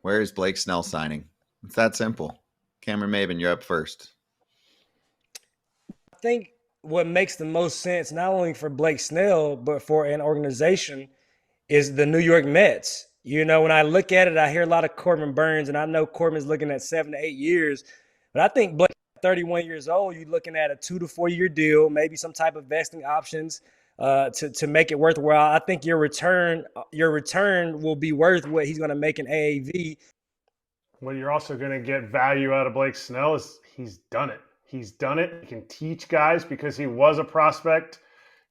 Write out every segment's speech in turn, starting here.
Where is Blake Snell signing? It's that simple. Cameron Maven, you're up first. I think what makes the most sense, not only for Blake Snell, but for an organization, is the New York Mets. You know, when I look at it, I hear a lot of Corbin Burns, and I know Corbin's looking at 7 to 8 years. But I think Blake, 31 years old, you're looking at a 2 to 4 year deal, maybe some type of vesting options to make it worthwhile. I think your return will be worth what he's going to make in AAV. What you're also going to get value out of Blake Snell is he's done it. He's done it. He can teach guys because he was a prospect.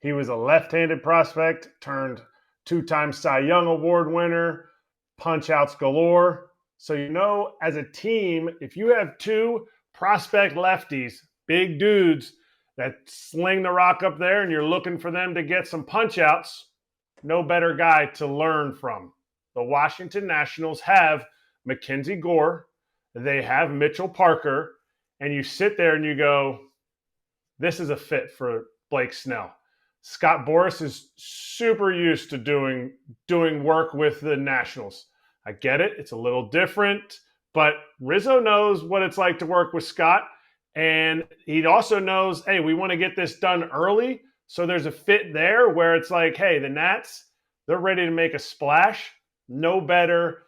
He was a left-handed prospect, turned two-time Cy Young Award winner, punch-outs galore. So as a team, if you have two prospect lefties, big dudes that sling the rock up there and you're looking for them to get some punch-outs, no better guy to learn from. The Washington Nationals have Mackenzie Gore, they have Mitchell Parker, and you sit there and you go, this is a fit for Blake Snell. Scott Boras is super used to doing work with the Nationals. I get it. It's a little different, but Rizzo knows what it's like to work with Scott. And he also knows, hey, we want to get this done early. So there's a fit there where it's like, hey, the Nats, they're ready to make a splash. No better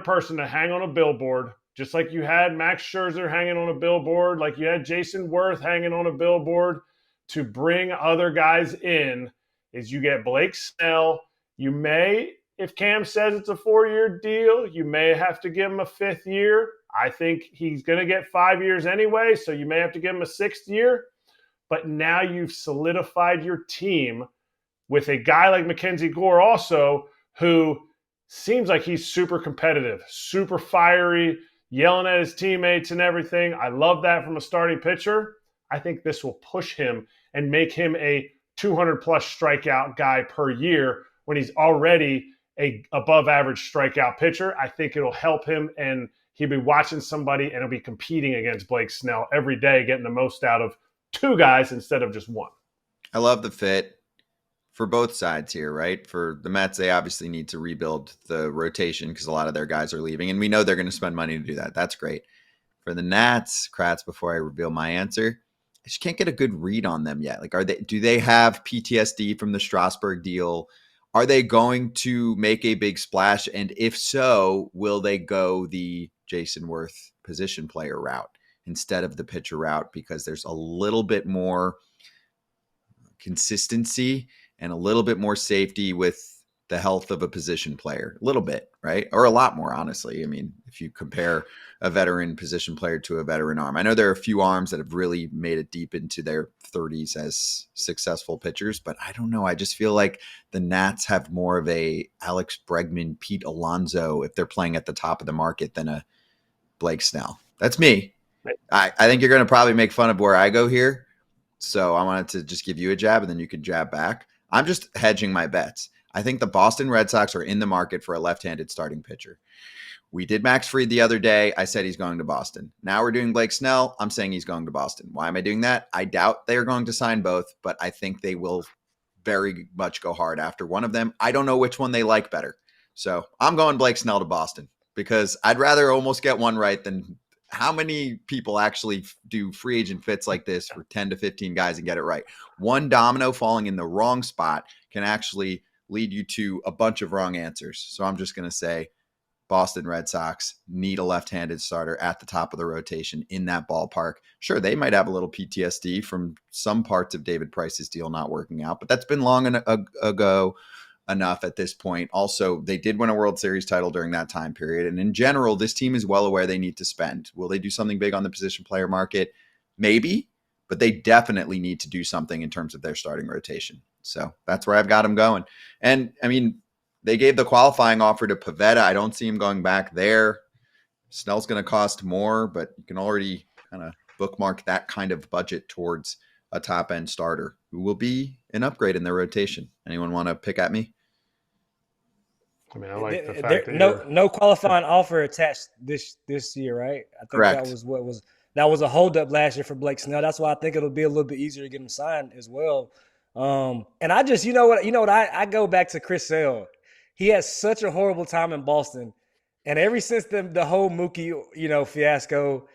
person to hang on a billboard, just like you had Max Scherzer hanging on a billboard, like you had Jason Worth hanging on a billboard to bring other guys in, is you get Blake Snell. You may, if Cam says it's a 4-year deal, you may have to give him a 5th year. I think he's going to get 5 years anyway, so you may have to give him a 6th year. But now you've solidified your team with a guy like Mackenzie Gore also, who seems like he's super competitive, super fiery, yelling at his teammates and everything. I love that from a starting pitcher. I think this will push him and make him a 200-plus strikeout guy per year when he's already a above-average strikeout pitcher. I think it'll help him, and he'll be watching somebody, and he'll be competing against Blake Snell every day, getting the most out of two guys instead of just one. I love the fit for both sides here, right? For the Mets, they obviously need to rebuild the rotation because a lot of their guys are leaving, and we know they're going to spend money to do that. That's great. For the Nats, Kratz, before I reveal my answer, I just can't get a good read on them yet. Like, do they have PTSD from the Strasburg deal? Are they going to make a big splash? And if so, will they go the Jason Worth position player route instead of the pitcher route? Because there's a little bit more consistency and a little bit more safety with the health of a position player. A little bit, right? Or a lot more, honestly. I mean, if you compare a veteran position player to a veteran arm. I know there are a few arms that have really made it deep into their 30s as successful pitchers, but I don't know. I just feel like the Nats have more of a Alex Bregman, Pete Alonso, if they're playing at the top of the market, than a Blake Snell. That's me. I think you're going to probably make fun of where I go here. So I wanted to just give you a jab and then you could jab back. I'm just hedging my bets. I think the Boston Red Sox are in the market for a left-handed starting pitcher. We did Max Fried the other day. I said he's going to Boston. Now we're doing Blake Snell. I'm saying he's going to Boston. Why am I doing that? I doubt they are going to sign both, but I think they will very much go hard after one of them. I don't know which one they like better. So I'm going Blake Snell to Boston because I'd rather almost get one right than how many people actually do free agent fits like this for 10 to 15 guys and get it right. One domino falling in the wrong spot can actually lead you to a bunch of wrong answers. So I'm just going to say Boston Red Sox need a left-handed starter at the top of the rotation in that ballpark. Sure, they might have a little PTSD from some parts of David Price's deal not working out, but that's been long ago enough at this point. Also, they did win a World Series title during that time period. And in general, this team is well aware they need to spend. Will they do something big on the position player market? Maybe, but they definitely need to do something in terms of their starting rotation. So that's where I've got them going. And I mean, they gave the qualifying offer to Pavetta. I don't see him going back there. Snell's going to cost more, but you can already kind of bookmark that kind of budget towards a top-end starter who will be an upgrade in their rotation. Anyone want to pick at me? I mean, I like the fact that no qualifying offer attached this year, right? I think Correct. that was a holdup last year for Blake Snell. That's why I think it'll be a little bit easier to get him signed as well. And I just, I go back to Chris Sale. He had such a horrible time in Boston. And ever since the whole Mookie, fiasco,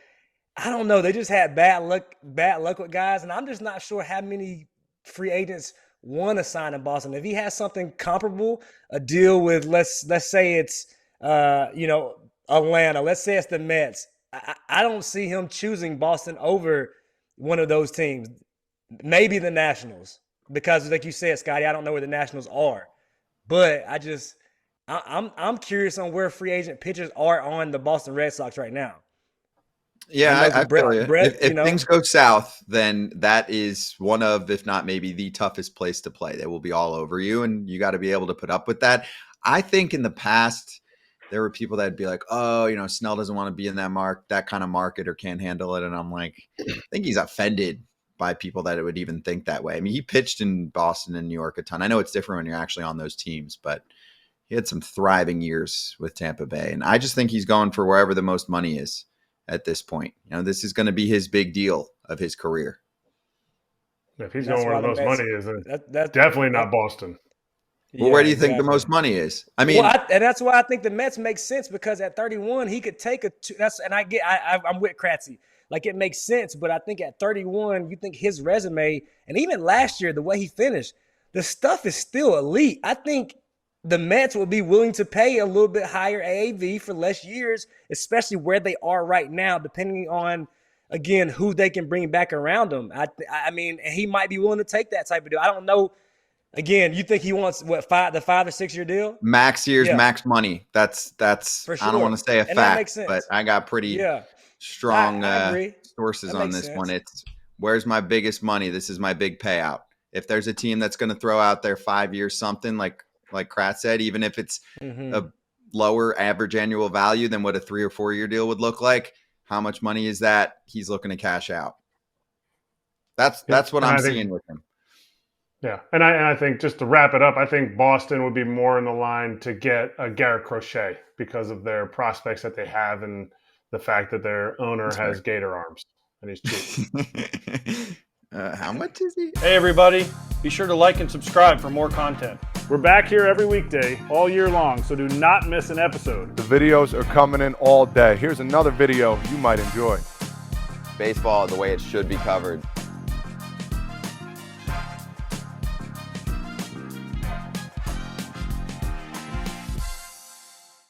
I don't know. They just had bad luck with guys, and I'm just not sure how many free agents want to sign in Boston. If he has something comparable, a deal with let's say it's Atlanta, let's say it's the Mets. I don't see him choosing Boston over one of those teams. Maybe the Nationals, because like you said, Scotty, I don't know where the Nationals are, but I'm curious on where free agent pitchers are on the Boston Red Sox right now. Yeah, I feel you. Brett, If things go south, then that is one of, if not maybe the toughest place to play. They will be all over you, and you got to be able to put up with that. I think in the past, there were people that'd be like, oh, Snell doesn't want to be in that kind of market or can't handle it. And I'm like, I think he's offended by people that would even think that way. I mean, he pitched in Boston and New York a ton. I know it's different when you're actually on those teams, but he had some thriving years with Tampa Bay. And I just think he's going for wherever the most money is at this point. This is going to be his big deal of his career. If he's going where the most money is, that's definitely not Boston. Well, where do you think the most money is? I mean, and that's why I think the Mets make sense, because at 31 he could take I'm with Kratzy. Like, it makes sense, but I think at 31, you think his resume, and even last year, the way he finished, the stuff is still elite. I think the Mets will be willing to pay a little bit higher AAV for less years, especially where they are right now, depending on, again, who they can bring back around them. I mean, he might be willing to take that type of deal. I don't know. Again, you think he wants the 5 or 6 year deal? Max years, max money. That's for sure. I don't want to say a fact, but I got pretty strong sources on this one. It's, where's my biggest money? This is my big payout. If there's a team that's going to throw out their 5 years something, like Kratz said, even if it's a lower average annual value than what a 3 or 4 year deal would look like, how much money is that he's looking to cash out? That's what I'm seeing with him. Yeah, and I think, just to wrap it up, I think Boston would be more in the line to get a Garrett Crochet because of their prospects that they have and the fact that their owner has gator arms and he's cheap. How much is he? Hey, everybody. Be sure to like and subscribe for more content. We're back here every weekday, all year long, so do not miss an episode. The videos are coming in all day. Here's another video you might enjoy. Baseball the way it should be covered.